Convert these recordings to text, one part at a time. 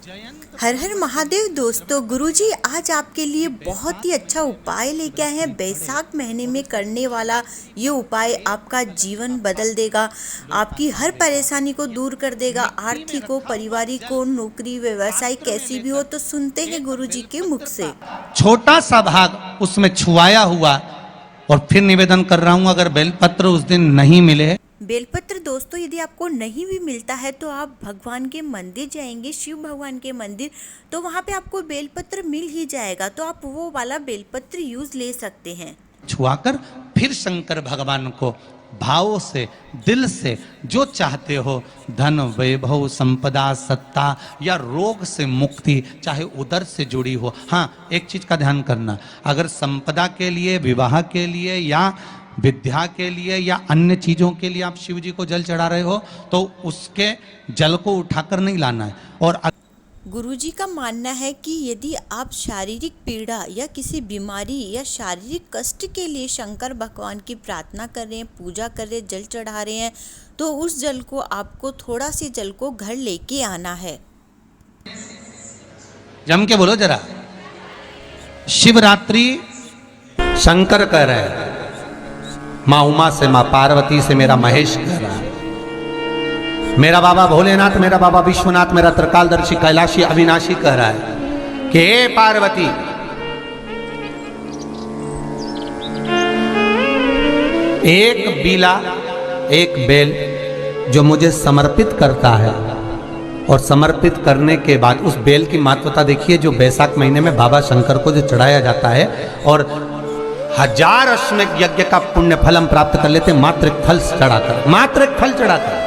हर हर महादेव दोस्तों, गुरुजी आज आपके लिए बहुत ही अच्छा उपाय लेके आए हैं। बैसाख महीने में करने वाला ये उपाय आपका जीवन बदल देगा, आपकी हर परेशानी को दूर कर देगा। आर्थिक हो, पारिवारिक हो, नौकरी व्यवसाय कैसी भी हो, तो सुनते हैं गुरुजी के मुख से। छोटा सा भाग उसमें छुआया हुआ और फिर निवेदन कर रहा हूं, अगर बेलपत्र उस दिन नहीं मिले। बेलपत्र दोस्तों यदि आपको नहीं भी मिलता है तो आप भगवान के मंदिर जाएंगे, शिव भगवान के मंदिर, तो वहाँ पे आपको बेलपत्र मिल ही जाएगा, तो आप वो वाला बेलपत्र यूज ले सकते हैं। छुआकर फिर शंकर भगवान को भावों से, दिल से जो चाहते हो, धन वैभव संपदा सत्ता या रोग से मुक्ति, चाहे उदर से जुड़ी हो। हाँ, एक चीज का ध्यान करना, अगर संपदा के लिए, विवाह के लिए या विद्या के लिए या अन्य चीजों के लिए आप शिव जी को जल चढ़ा रहे हो तो उसके जल को उठाकर नहीं लाना है। और गुरुजी का मानना है कि यदि आप शारीरिक पीड़ा या किसी बीमारी या शारीरिक कष्ट के लिए शंकर भगवान की प्रार्थना कर रहे हैं, पूजा कर रहे हैं, जल चढ़ा रहे हैं, तो उस जल को आपको थोड़ा सी जल को घर लेके आना है। जम के बोलो जरा। शिवरात्रि शंकर कह रहे हैं, माँ उमा से, माँ पार्वती से मेरा महेश कह रहा है, मेरा बाबा भोलेनाथ, मेरा बाबा विश्वनाथ, मेरा त्रिकालदर्शी कैलाशी अविनाशी कह रहा है कि हे पार्वती, एक बीला, एक बेल जो मुझे समर्पित करता है, और समर्पित करने के बाद उस बेल की महत्वता देखिए, जो बैसाख महीने में बाबा शंकर को जो चढ़ाया जाता है और 1000 अश्वमेध यज्ञ का पुण्य फल हम प्राप्त कर लेते, मात्र एक फल चढ़ाकर, मात्र एक फल चढ़ाकर।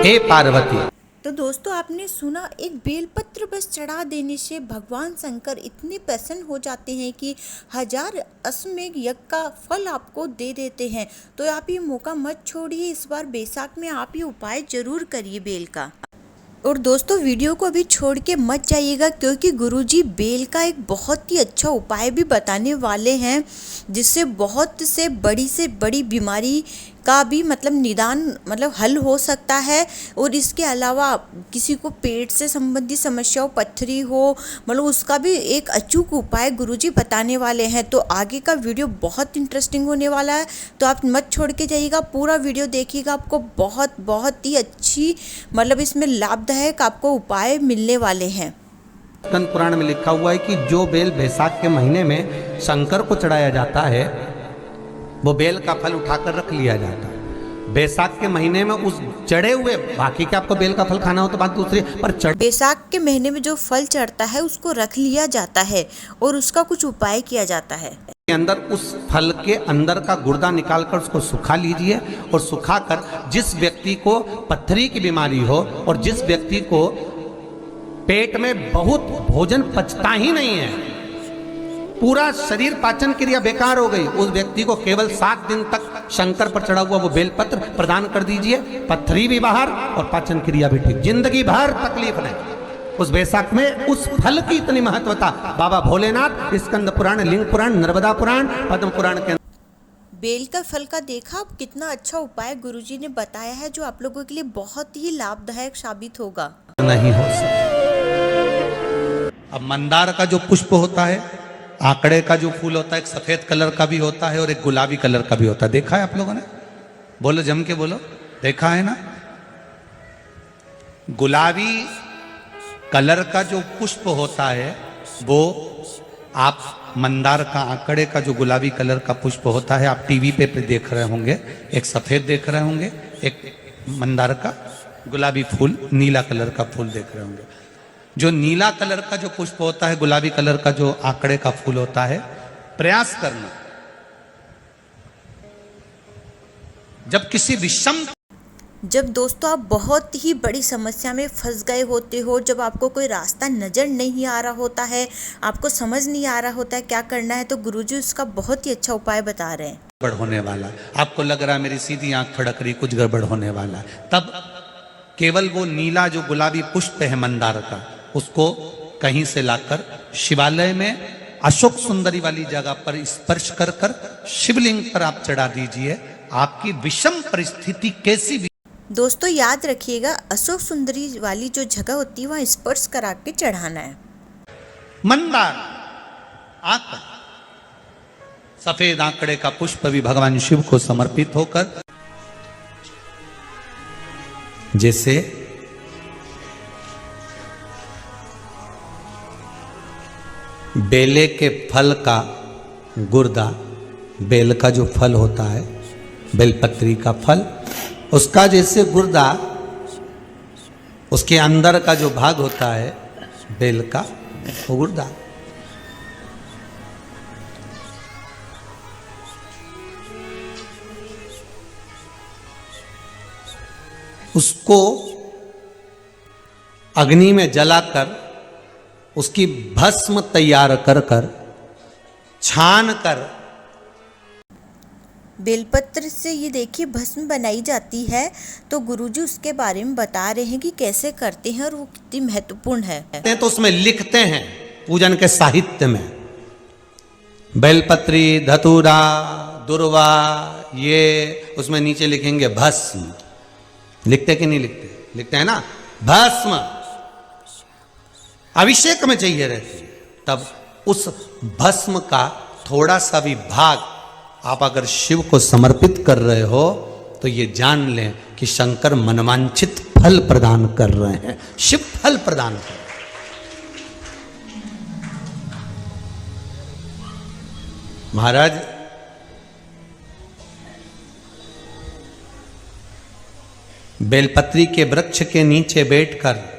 हे पार्वती, तो दोस्तों आपने सुना, एक बेलपत्र बस चढ़ा देने से भगवान शंकर इतने प्रसन्न हो जाते हैं कि 1000 अश्वमेध यज्ञ का फल आपको दे देते हैं। तो आप ये मौका मत छोड़िए, इस बार बैसाख में आप ये उपाय जरूर करिए बेल का। और दोस्तों वीडियो को अभी छोड़ के मत जाइएगा, क्योंकि गुरुजी बेल का एक बहुत ही अच्छा उपाय भी बताने वाले हैं, जिससे बहुत से बड़ी बीमारी का भी निदान हल हो सकता है। और इसके अलावा किसी को पेट से संबंधित समस्या हो, पथरी हो, उसका भी एक अचूक उपाय गुरुजी बताने वाले हैं। तो आगे का वीडियो बहुत इंटरेस्टिंग होने वाला है, तो आप मत छोड़ के जाइएगा, पूरा वीडियो देखिएगा, आपको बहुत ही अच्छी इसमें लाभदायक आपको उपाय मिलने वाले हैं। स्कंद पुराण में लिखा हुआ है कि जो बेल बैसाख के महीने में शंकर को चढ़ाया जाता है, वो बेल का फल उठाकर रख लिया जाता है। बैसाख के महीने में उस चढ़े हुए, बाकी के आपको बेल का फल खाना हो तो बात दूसरी, पर बैसाख के महीने में जो फल चढ़ता है उसको रख लिया जाता है और उसका कुछ उपाय किया जाता है। अंदर उस फल के अंदर का गुर्दा निकालकर उसको सुखा लीजिए, और सुखाकर जिस व्यक्ति को पथरी की बीमारी हो और जिस व्यक्ति को पेट में बहुत भोजन पचता ही नहीं है, पूरा शरीर पाचन क्रिया बेकार हो गई, उस व्यक्ति को केवल 7 दिन तक शंकर पर चढ़ा हुआ वो बेलपत्र प्रदान कर दीजिए। पथरी भी बाहर और पाचन क्रिया भी ठीक, जिंदगी भर तकलीफ नहीं। उस बैसाख में उस फल की इतनी महत्वता बाबा भोलेनाथ स्कंद पुराण, लिंग पुराण, नर्मदा पुराण, पद्म पुराण के बेल का फल का देखा कितना अच्छा उपाय गुरुजी ने बताया है, जो आप लोगों के लिए बहुत ही लाभदायक साबित होगा। नहीं हो सकता। अब मंदार का जो पुष्प होता है, आंकड़े का जो फूल होता है, एक सफेद कलर का भी होता है और एक गुलाबी कलर का भी होता है। देखा है आप लोगों ने? बोलो, जम के बोलो, देखा है ना? गुलाबी कलर का जो पुष्प होता है वो आप मंदार का, आंकड़े का जो गुलाबी कलर का पुष्प होता है, आप टीवी पे देख रहे होंगे, एक सफेद देख रहे होंगे, एक मंदार का गुलाबी फूल, नीला कलर का फूल देख रहे होंगे। जो नीला कलर का जो पुष्प होता है, गुलाबी कलर का जो आंकड़े का फूल होता है, प्रयास करना, जब दोस्तों आप बहुत ही बड़ी समस्या में फंस गए होते हो, जब आपको कोई रास्ता नजर नहीं आ रहा होता है, आपको समझ नहीं आ रहा होता है क्या करना है, तो गुरुजी उसका बहुत ही अच्छा उपाय बता रहे हैं। गड़बड़ होने वाला, आपको लग रहा है मेरी सीधी आंख फड़क रही, कुछ गड़बड़ होने वाला है, तब केवल वो नीला जो गुलाबी पुष्प है मंदार का, उसको कहीं से लाकर शिवालय में अशोक सुंदरी वाली जगह पर स्पर्श कर कर शिवलिंग पर आप चढ़ा दीजिए। आपकी विषम परिस्थिति कैसी भी दोस्तों याद रखिएगा, अशोक सुंदरी वाली जो जगह होती है वहाँ स्पर्श करा के चढ़ाना है। मंदार आंकड़, सफेद आंकड़े का पुष्प भी भगवान शिव को समर्पित होकर, जैसे बेले के फल का गुर्दा, बेल का जो फल होता है, बेलपत्री का फल, उसका जैसे गुर्दा, उसके अंदर का जो भाग होता है बेल का, वो गुर्दा, उसको अग्नि में जलाकर उसकी भस्म तैयार कर कर छान कर, बेलपत्र से ये देखिए भस्म बनाई जाती है। तो गुरुजी उसके बारे में बता रहे हैं कि कैसे करते हैं और वो कितनी महत्वपूर्ण है। तो उसमें लिखते हैं पूजन के साहित्य में, बेलपत्री, धतूरा, दुर्वा, ये उसमें नीचे लिखेंगे भस्म। लिखते कि नहीं लिखते? लिखते हैं ना, भस्म अभिषेक में चाहिए रहती है। तब उस भस्म का थोड़ा सा भी भाग आप अगर शिव को समर्पित कर रहे हो तो ये जान लें कि शंकर मनवांछित फल प्रदान कर रहे हैं, शिव फल प्रदान कर रहे हैं। महाराज बेलपत्री के वृक्ष के नीचे बैठकर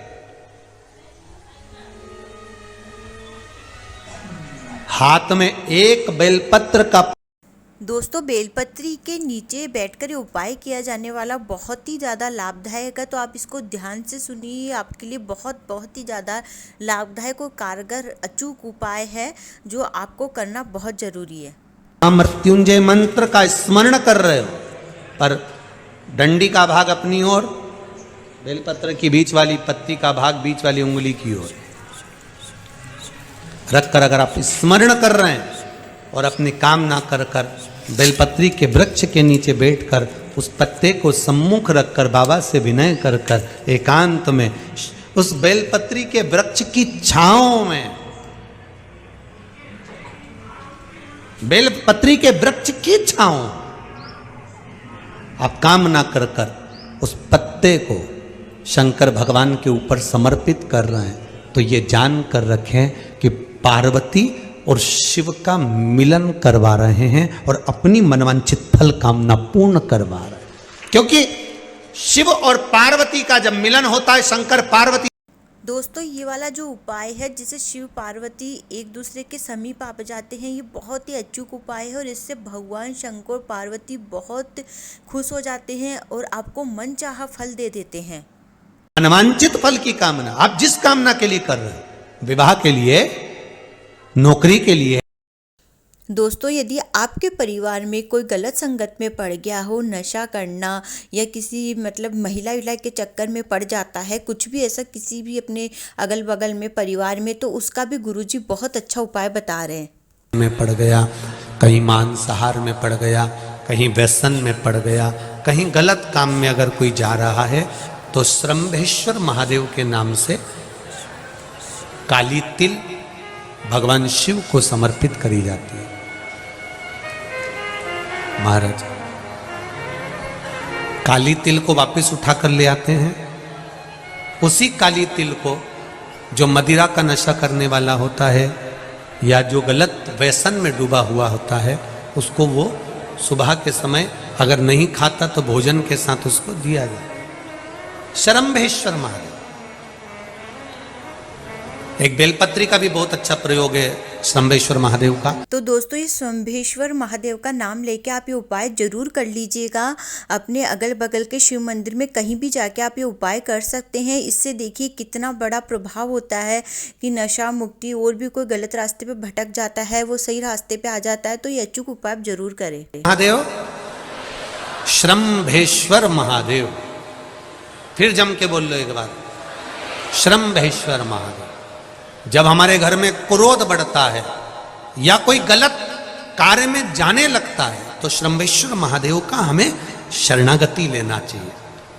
हाथ में एक बेलपत्र का, दोस्तों बेलपत्री के नीचे बैठकर ये उपाय किया जाने वाला बहुत ही ज़्यादा लाभदायक है। तो आप इसको ध्यान से सुनिए, आपके लिए बहुत ही ज़्यादा लाभदायक और कारगर अचूक उपाय है जो आपको करना बहुत ज़रूरी है। मृत्युंजय मंत्र का स्मरण कर रहे हो, पर डंडी का भाग अपनी ओर, बेलपत्र की बीच वाली पत्ती का भाग बीच वाली उंगली की ओर रखकर अगर आप स्मरण कर रहे हैं और अपनी कामना कर कर बेलपत्री के वृक्ष के नीचे बैठकर उस पत्ते को सम्मुख रखकर बाबा से विनय कर कर एकांत में उस बेलपत्री के वृक्ष की छांव में, बेलपत्री के वृक्ष की छांव आप कामना कर कर उस पत्ते को शंकर भगवान के ऊपर समर्पित कर रहे हैं, तो ये जान कर रखें कि पार्वती और शिव का मिलन करवा रहे हैं और अपनी मनवांछित फल कामना पूर्ण करवा रहे हैं। क्योंकि शिव और पार्वती का जब मिलन होता है, शंकर पार्वती, दोस्तों ये वाला जो उपाय है जिसे शिव पार्वती एक दूसरे के समीप आ जाते हैं, ये बहुत ही अचूक उपाय है और इससे भगवान शंकर पार्वती बहुत खुश हो जाते हैं और आपको मनचाहा फल दे देते हैं। मनवांछित फल की कामना आप जिस कामना के लिए कर रहे हैं, विवाह के लिए, नौकरी के लिए। दोस्तों यदि आपके परिवार में कोई गलत संगत में पड़ गया हो, नशा करना या किसी महिला के चक्कर में पड़ जाता है, कुछ भी ऐसा किसी भी अपने अगल बगल में परिवार में, तो उसका भी गुरुजी बहुत अच्छा उपाय बता रहे हैं। में पड़ गया, कहीं मांसाहार में पड़ गया, कहीं व्यसन में पड़ गया, कहीं गलत काम में अगर कोई जा रहा है, तो श्रम्भेश्वर महादेव के नाम से काली तिल भगवान शिव को समर्पित करी जाती है। महाराज काली तिल को वापस उठा कर ले आते हैं। उसी काली तिल को जो मदिरा का नशा करने वाला होता है या जो गलत व्यसन में डूबा हुआ होता है, उसको वो सुबह के समय अगर नहीं खाता तो भोजन के साथ उसको दिया जाए। श्रम्भेश्वर महादेव, एक बेलपत्री का भी बहुत अच्छा प्रयोग है श्रम्भेश्वर महादेव का। तो दोस्तों ये श्रम्भेश्वर महादेव का नाम लेके आप ये उपाय जरूर कर लीजिएगा। अपने अगल बगल के शिव मंदिर में कहीं भी जाके आप ये उपाय कर सकते हैं। इससे देखिए कितना बड़ा प्रभाव होता है कि नशा मुक्ति, और भी कोई गलत रास्ते पे भटक जाता है वो सही रास्ते पे आ जाता है। तो ये अचूक उपाय आप जरूर करें। महादेव, श्रम्भेश्वर महादेव, फिर जम के बोल लो एक बार, श्रम्भेश्वर महादेव। जब हमारे घर में क्रोध बढ़ता है या कोई गलत कार्य में जाने लगता है, तो श्रम्भेश्वर महादेव का हमें शरणागति लेना चाहिए।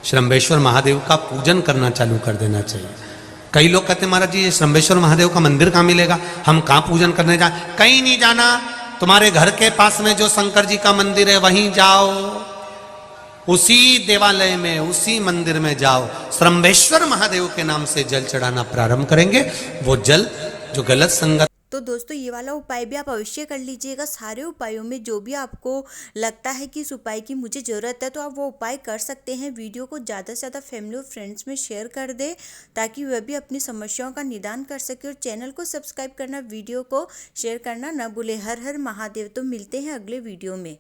श्रम्भेश्वर महादेव का पूजन करना चालू कर देना चाहिए। कई लोग कहते हैं महाराज जी ये श्रम्भेश्वर महादेव का मंदिर कहाँ मिलेगा, हम कहाँ पूजन करने जाए? कहीं नहीं जाना, तुम्हारे घर के पास में जो शंकर जी का मंदिर है वहीं जाओ, उसी देवालय में उसी मंदिर में जाओ, श्रम्भेश्वर महादेव के नाम से जल चढ़ाना प्रारंभ करेंगे। वो जल जो गलत संगत। तो दोस्तों ये वाला उपाय भी आप अवश्य कर लीजिएगा। सारे उपायों में जो भी आपको लगता है कि इस उपाय की मुझे ज़रूरत है तो आप वो उपाय कर सकते हैं। वीडियो को ज़्यादा से ज़्यादा फैमिली और फ्रेंड्स में शेयर कर दें ताकि वह भी अपनी समस्याओं का निदान कर सके। और चैनल को सब्सक्राइब करना, वीडियो को शेयर करना न भूलें। हर हर महादेव। तो मिलते हैं अगले वीडियो में।